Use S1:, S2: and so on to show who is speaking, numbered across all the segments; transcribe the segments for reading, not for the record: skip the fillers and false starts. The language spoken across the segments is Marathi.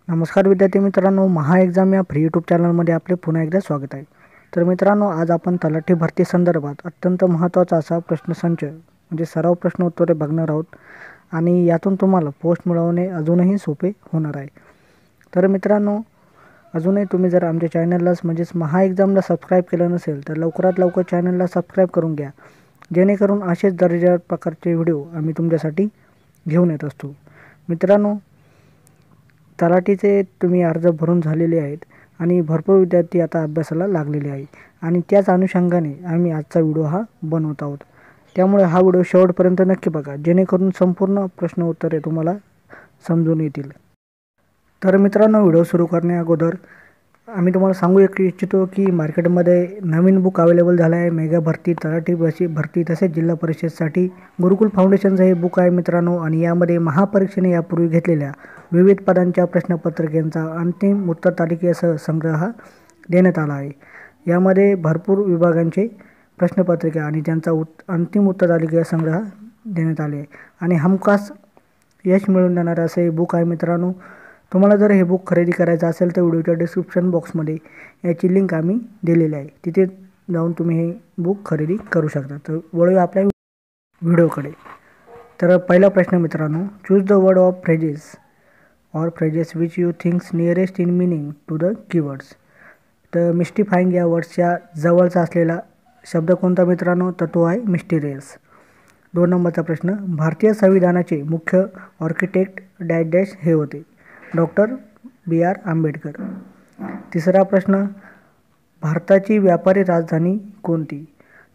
S1: नमस्कार विद्यार्थी मित्रांनो, महा एक्झाम या फ्री यूट्यूब चॅनलमध्ये आपले पुन्हा एकदा स्वागत आहे. तर मित्रांनो, आज आपण तलाठी भरती संदर्भात अत्यंत महत्त्वाचा असा प्रश्नसंच म्हणजे सराव प्रश्न उत्तरे बघणार आहोत आणि यातून तुम्हाला पोस्ट मिळवणे अजूनही सोपे होणार आहे. तर मित्रांनो, अजूनही तुम्ही जर आमच्या चॅनलला म्हणजेच महा एक्झामला सबस्क्राईब केलं नसेल तर लवकरात लवकर चॅनलला सबस्क्राईब करून घ्या, जेणेकरून असेच दर्जेदार प्रकारचे व्हिडिओ आम्ही तुमच्यासाठी घेऊन येत असतो. मित्रांनो, तलाठीचे तुम्ही अर्ज भरून झालेले आहेत आणि भरपूर विद्यार्थी आता अभ्यासाला लागलेले आहे आणि त्याच अनुषंगाने आम्ही आजचा व्हिडिओ हा बनवत आहोत. त्यामुळे हा व्हिडिओ शेवटपर्यंत नक्की बघा, जेणेकरून संपूर्ण प्रश्न उत्तरे तुम्हाला समजून येतील. तर मित्रांनो, व्हिडिओ सुरू करण्या अगोदर आम्ही तुम्हाला सांगू इच्छितो की मार्केटमध्ये नवीन बुक अवेलेबल झालं आहे. मेगा भरती, तलाठी भरती तसेच जिल्हा परिषदसाठी गुरुकुल फाउंडेशनचं हे बुक आहे मित्रांनो. आणि यामध्ये महापरीक्षेने यापूर्वी घेतलेल्या विविध पदांच्या प्रश्नपत्रिकांचा अंतिम उत्तर तालिकेसह संग्रह हा देण्यात आला आहे. यामध्ये भरपूर विभागांचे प्रश्नपत्रिका आणि त्यांचा अंतिम उत्तर तालिका संग्रह देण्यात आले आहे आणि हमखास यश मिळवून देणारं असे बुक आहे मित्रांनो. तुम्हाला जर हे बुक खरेदी करायचं असेल तर व्हिडिओच्या डिस्क्रिप्शन बॉक्समध्ये याची लिंक आम्ही दिलेली आहे, तिथे जाऊन तुम्ही हे बुक खरेदी करू शकता. तर वळूया आपल्या व्हिडिओकडे. तर पहिला प्रश्न मित्रांनो, choose the word of phrases or phrases which you think nearest in meaning to the keywords. तर मिस्टिफाईंग या वर्ड्सच्या जवळचा असलेला शब्द कोणता मित्रांनो? तर तो आहे मिस्टिरियस. 2 नंबरचा प्रश्न, भारतीय संविधानाचे मुख्य आर्किटेक्ट डॅश डॅश हे होते. Doctor B.R. आंबेडकर. तिसरा प्रश्न, भारताची व्यापारी राजधानी कोणती?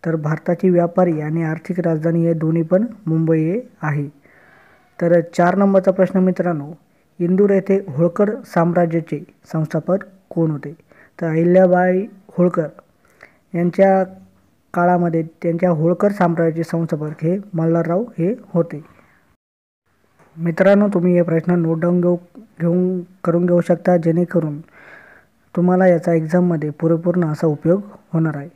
S1: तर भारताची व्यापारी आणि आर्थिक राजधानी हे दोन्ही पण मुंबई हे आहे. तर 4 नंबरचा प्रश्न मित्रांनो, इंदूर येथे होळकर साम्राज्याचे संस्थापक कोण होते? तर अहिल्याबाई होळकर यांच्या काळामध्ये त्यांच्या होळकर साम्राज्याचे संस्थापक हे मल्हारराव हे होते. मित्रांनो, तुम्ही हे प्रश्न नोट डाऊन करून घेऊ शकता, जेणेकरून तुम्हाला याचा एक्झाममध्ये पूर्ण असा उपयोग होणार आहे.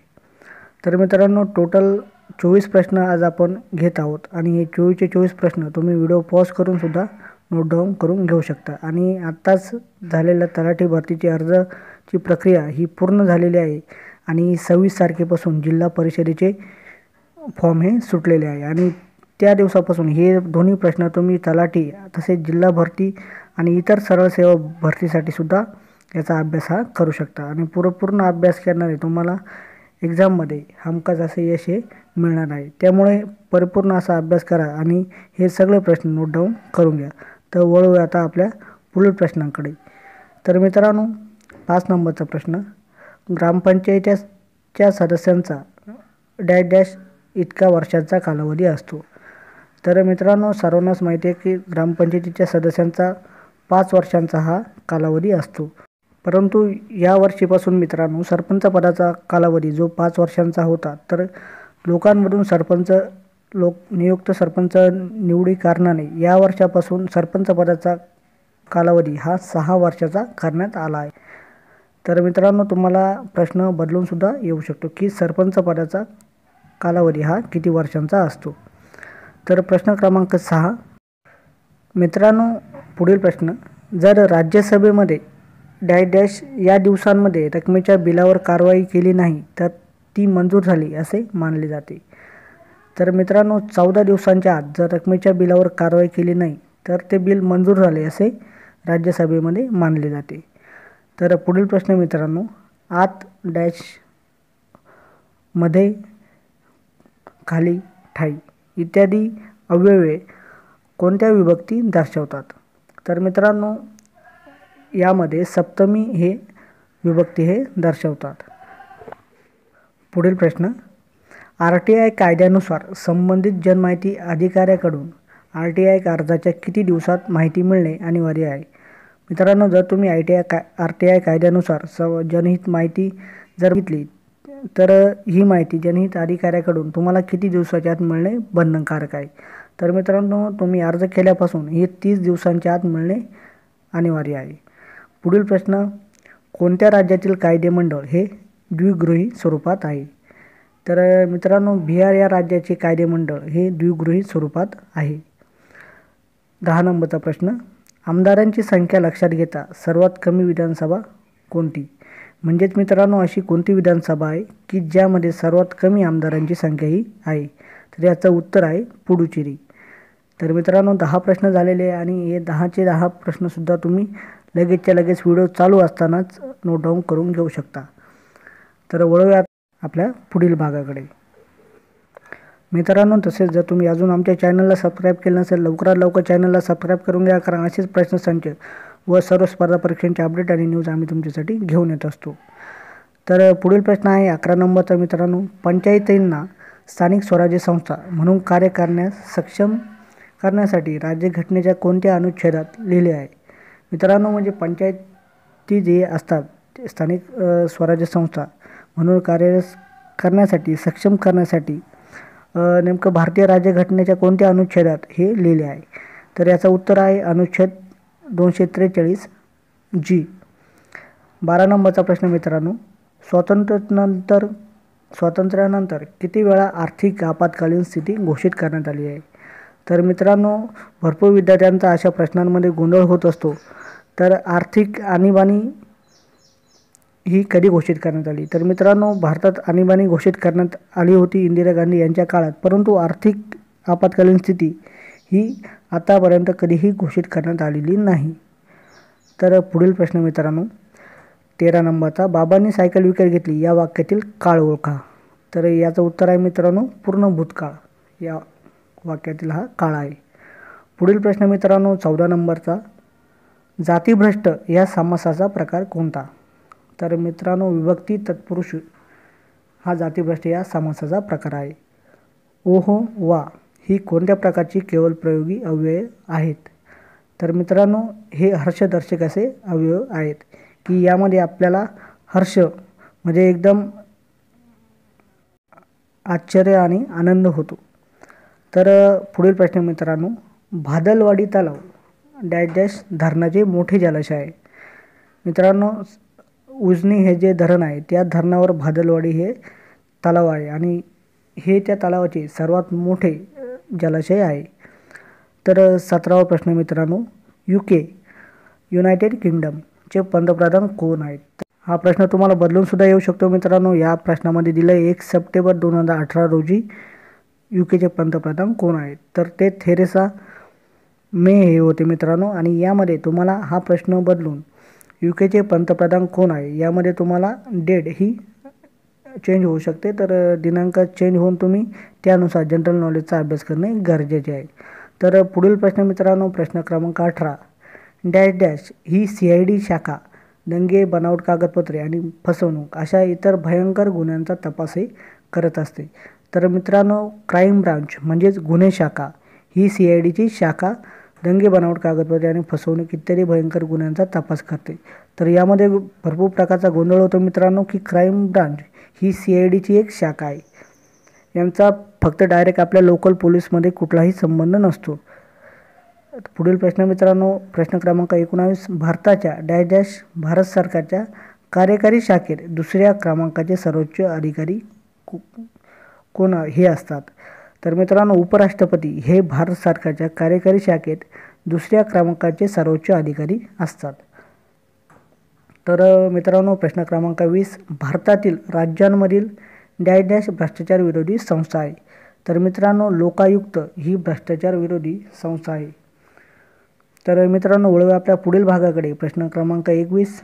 S1: तर मित्रांनो, टोटल 24 प्रश्न आज आपण घेत आहोत आणि हे 24चे 24 प्रश्न तुम्ही व्हिडिओ पॉज करून सुद्धा नोट डाऊन करून घेऊ शकता. आणि आत्ताच झालेल्या तलाठी भरतीची अर्जाची प्रक्रिया ही पूर्ण झालेली आहे आणि 26 तारखेपासून जिल्हा परिषदेचे फॉर्म हे सुटलेले आहे आणि त्या दिवसापासून हे दोन्ही प्रश्न तुम्ही तलाठी तसेच जिल्हा भरती आणि इतर सरळ सेवा भरतीसाठी सुद्धा याचा अभ्यास हा करू शकता. आणि पूर्ण अभ्यास करणारे तुम्हाला एक्झाममध्ये हमखास असे यश हे मिळणार आहे. त्यामुळे परिपूर्ण असा अभ्यास करा आणि हे सगळे प्रश्न नोट डाऊन करून घ्या. तर वळूया आता आपल्या पुढील प्रश्नांकडे. तर मित्रांनो, 5 नंबरचा प्रश्न, ग्रामपंचायतीच्या सदस्यांचा डॅश डॅश इतका वर्षांचा कालावधी असतो. तर मित्रांनो, सर्वांनाच माहिती आहे की ग्रामपंचायतीच्या सदस्यांचा 5 वर्षांचा हा कालावधी असतो. परंतु या वर्षीपासून मित्रांनो, सरपंच पदाचा कालावधी जो 5 वर्षांचा होता, तर लोकांमधून नियुक्त सरपंच निवडी कारणाने या वर्षापासून सरपंच पदाचा कालावधी हा 6 वर्षाचा करण्यात आला आहे. तर मित्रांनो, तुम्हाला प्रश्न बदलून सुद्धा येऊ शकतो की सरपंच पदाचा कालावधी हा किती वर्षांचा असतो. तर प्रश्न क्रमांक 6 मित्रांनो, पुढील प्रश्न, जर राज्यसभेमध्ये डॅश डॅश या दिवसांमध्ये रकमेच्या बिलावर कारवाई केली नाही तर ती मंजूर झाली असे मानले जाते. तर मित्रांनो, 14 दिवसांच्या आत जर रकमेच्या बिलावर कारवाई केली नाही तर ते बिल मंजूर झाले असे राज्यसभेमध्ये मानले जाते. तर पुढील प्रश्न मित्रांनो, आत डॅश मध्ये खाली ठाई इत्यादी अव्यये कोणत्या विभक्ती दर्शवतात? तर मित्रांनो, यामध्ये सप्तमी हे विभक्ती हे दर्शवतात. पुढील प्रश्न, RTI कायद्यानुसार संबंधित जनमाहिती अधिकाऱ्याकडून RTI अर्जाच्या किती दिवसात माहिती मिळणे अनिवार्य आहे? मित्रांनो, जर तुम्ही RTI कायद्यानुसार जनहित माहिती जर घेतली तर ही माहिती जनहित अधिकाऱ्याकडून तुम्हाला किती दिवसाच्या आत मिळणे बंधनकारक आहे? तर मित्रांनो, तुम्ही अर्ज केल्यापासून हे 30 दिवसांच्या आत मिळणे अनिवार्य आहे. पुढील प्रश्न, कोणत्या राज्यातील कायदेमंडळ हे द्विगृही स्वरूपात आहे? तर मित्रांनो, बिहार या राज्याचे कायदेमंडळ हे द्विगृही स्वरूपात आहे. 10 नंबरचा प्रश्न, आमदारांची संख्या लक्षात घेता सर्वात कमी विधानसभा कोणती? म्हणजेच मित्रांनो अशी कोणती विधानसभा आहे की ज्यामध्ये सर्वात कमी आमदारांची संख्या ही आहे? तर याचं उत्तर आहे पुडुचेरी. तर मित्रांनो 10 प्रश्न झालेले आहे आणि हे 10चे 10 प्रश्नसुद्धा तुम्ही लगेचच्या लगेच व्हिडिओ चालू असतानाच नोट डाऊन करून घेऊ शकता. तर वळूयात आपल्या पुढील भागाकडे. मित्रांनो तसेच जर तुम्ही अजून आमच्या चॅनलला सबस्क्राईब केलं नसेल लवकरात लवकर चॅनलला सबस्क्राईब करून घ्या, कारण असेच प्रश्नसंच व सर्व स्पर्धा परीक्षांचे अपडेट आणि न्यूज आम्ही तुमच्यासाठी घेऊन येत असतो. तर पुढील प्रश्न आहे 11 नंबरचा मित्रांनो. पंचायतींना स्थानिक स्वराज्य संस्था म्हणून कार्य करण्यास सक्षम करण्यासाठी राज्यघटनेच्या कोणत्या अनुच्छेदात लिहिले आहे? मित्रांनो म्हणजे पंचायती जे असतात स्थानिक स्वराज्य संस्था म्हणून कार्य करण्यासाठी सक्षम करण्यासाठी नेमकं भारतीय राज्यघटनेच्या कोणत्या अनुच्छेदात हे लिहिले आहे? तर याचं उत्तर आहे अनुच्छेद 243 जी. 12 नंबरचा प्रश्न मित्रांनो. स्वातंत्र्यानंतर किती वेळा आर्थिक आपत्कालीन स्थिती घोषित करण्यात आली आहे? तर मित्रांनो भरपूर विद्यार्थ्यांचा अशा प्रश्नांमध्ये गोंधळ होत असतो. तर आर्थिक आणीबाणी ही कधी घोषित करण्यात आली? तर मित्रांनो भारतात आणीबाणी घोषित करण्यात आली होती इंदिरा गांधी यांच्या काळात, परंतु आर्थिक आपत्कालीन स्थिती ही आतापर्यंत कधीही घोषित करण्यात आलेली नाही. तर पुढील प्रश्न मित्रांनो 13 नंबरचा. बाबांनी सायकल विकत घेतली या वाक्यातील काळ ओळखा. तर याचं उत्तर आहे मित्रांनो पूर्ण भूतकाळ या वाक्यातील हा काळ आहे. पुढील प्रश्न मित्रांनो 14 नंबरचा. जातिभ्रष्ट या समासाचा प्रकार कोणता? तर मित्रांनो विभक्ती तत्पुरुष हा जातिभ्रष्ट या समासाचा प्रकार आहे. ओहो वा ही कोणत्या प्रकारची केवळ प्रयोगी अव्यय आहेत? तर मित्रांनो हे हर्षदर्शक असे अव्यय आहेत की यामध्ये आपल्याला हर्ष म्हणजे एकदम आश्चर्य आणि आनंद होतो. तर पुढील प्रश्न मित्रांनो. भादलवाडी तलाव डॅश डॅश धरणाचे मोठे जलाशय आहे. मित्रांनो उजनी हे जे धरण आहे त्या धरणावर भादलवाडी हे तलाव आहे आणि हे त्या तलावाचे सर्वात मोठे जलाशय आहे. तर 17वा प्रश्न मित्रांनो. युनायटेड किंगडमचे पंतप्रधान कोण आहेत? हा प्रश्न तुम्हाला बदलून सुद्धा येऊ शकतो मित्रांनो. या प्रश्नामध्ये दिलं 1 सप्टेंबर 2018 रोजी यूकेचे पंतप्रधान कोण आहेत? तर ते थेरेसा मे हे होते मित्रांनो. आणि यामध्ये तुम्हाला हा प्रश्न बदलून यूकेचे पंतप्रधान कोण आहे यामध्ये तुम्हाला डेट ही चेंज होऊ शकते. तर दिनांक चेंज होऊन तुम्ही त्यानुसार जनरल नॉलेजचा अभ्यास करणे गरजेचे आहे. तर पुढील प्रश्न मित्रांनो प्रश्न क्रमांक 18. डॅश डॅश ही CID शाखा दंगे, बनावट कागदपत्रे आणि फसवणूक अशा इतर भयंकर गुन्ह्यांचा तपासही करत असते. तर मित्रांनो क्राईम ब्रांच म्हणजेच गुन्हे शाखा ही CIDची शाखा दंगे, बनावट कागदपत्रे आणि फसवणूक इत्यादी भयंकर गुन्ह्यांचा तपास करते. तर यामध्ये भरपूर प्रकारचा गोंधळ होतो मित्रांनो की क्राईम ब्रांच ही CIDची एक शाखा आहे. यांचा फक्त डायरेक्ट आपल्या लोकल पोलीसमध्ये कुठलाही संबंध नसतो. पुढील प्रश्न मित्रांनो प्रश्न क्रमांक 19. भारताच्या डॅश डॅश भारत सरकारच्या कार्यकारी शाखेत दुसऱ्या क्रमांकाचे सर्वोच्च अधिकारी कोण हे असतात? तर मित्रांनो उपराष्ट्रपती हे भारत सरकारच्या कार्यकारी शाखेत दुसऱ्या क्रमांकाचे सर्वोच्च अधिकारी असतात. तर मित्रांनो प्रश्न क्रमांक 20. भारतातील राज्यांमधील डॅश डॅश भ्रष्टाचार विरोधी संस्था आहे. तर मित्रांनो लोकायुक्त ही भ्रष्टाचार विरोधी संस्था आहे. तर मित्रांनो वळूया आपल्या पुढील भागाकडे. प्रश्न क्रमांक 21.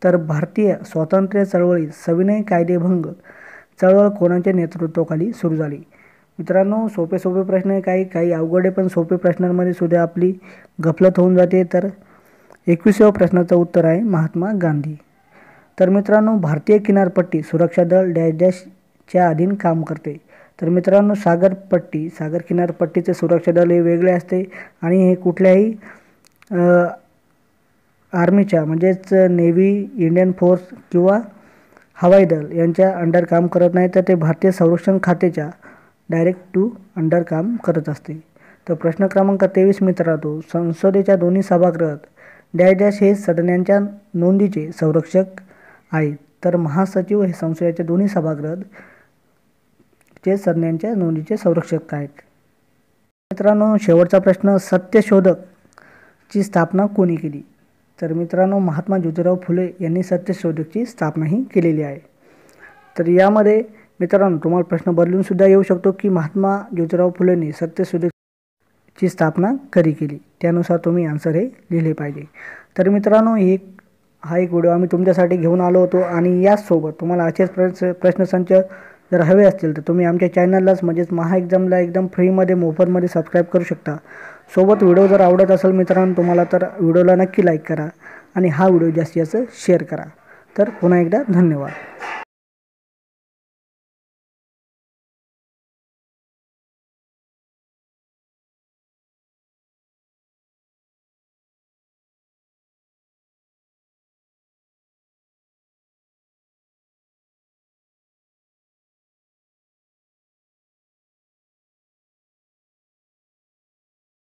S1: तर भारतीय स्वातंत्र्य चळवळीत सविनय कायदेभंग चळवळ कोणाच्या नेतृत्वाखाली सुरू झाली? मित्रांनो सोपे प्रश्न आहे, काही अवघड आहे, पण सोपे प्रश्नांमध्ये सुद्धा आपली गफलत होऊन जाते. तर 21व्या प्रश्नाचं उत्तर आहे महात्मा गांधी. तर मित्रांनो भारतीय किनारपट्टी सुरक्षा दल डॅश डॅशच्या अधीन काम करते. तर मित्रांनो सागर किनारपट्टीचे सुरक्षा दल हे वेगळे असते आणि हे कुठल्याही आर्मीच्या म्हणजेच नेव्ही, इंडियन फोर्स किंवा हवाई दल यांच्या अंडर काम करत नाही, तर ते भारतीय संरक्षण खात्याच्या डायरेक्ट टू अंडर काम करत असते. तर प्रश्न क्रमांक 23 मित्रांनो संसदेच्या दोन्ही सभागृहात डॅश डॅश हे सदनांच्या नोंदीचे संरक्षक आहेत. तर महासचिव हे संसदेच्या दोन्ही सभागृहात चे सदनांच्या नोंदीचे संरक्षक आहेत. मित्रांनो शेवटचा प्रश्न. सत्यशोधक ची स्थापना कोणी केली? तर मित्रांनो, महात्मा ज्योतिराव फुले यांनी सत्यशोधकची स्थापना ही केलेली आहे. तर यामध्ये मित्रांनो तुम्हाला प्रश्न बदलून सुद्धा येऊ शकतो की महात्मा ज्योतिराव फुलेंनी सत्यशोधकची स्थापना कधी केली, त्यानुसार तुम्ही आन्सर हे लिहिले पाहिजे. तर मित्रांनो, हा एक व्हिडिओ आम्ही तुमच्यासाठी घेऊन आलो होतो आणि याचसोबत तुम्हाला असेच प्रश्नसंच जर हवे असतील तर तुम्ही आमच्या चॅनललाच म्हणजेच महा एक्झामला एकदम फ्रीमध्ये मोफतमध्ये सबस्क्राईब करू शकता. सोबत व्हिडिओ जर आवडत असेल मित्रांनो तुम्हाला तर व्हिडिओला नक्की लाईक करा आणि हा व्हिडिओ जास्तीत जास्त शेअर करा. तर पुन्हा एकदा धन्यवाद.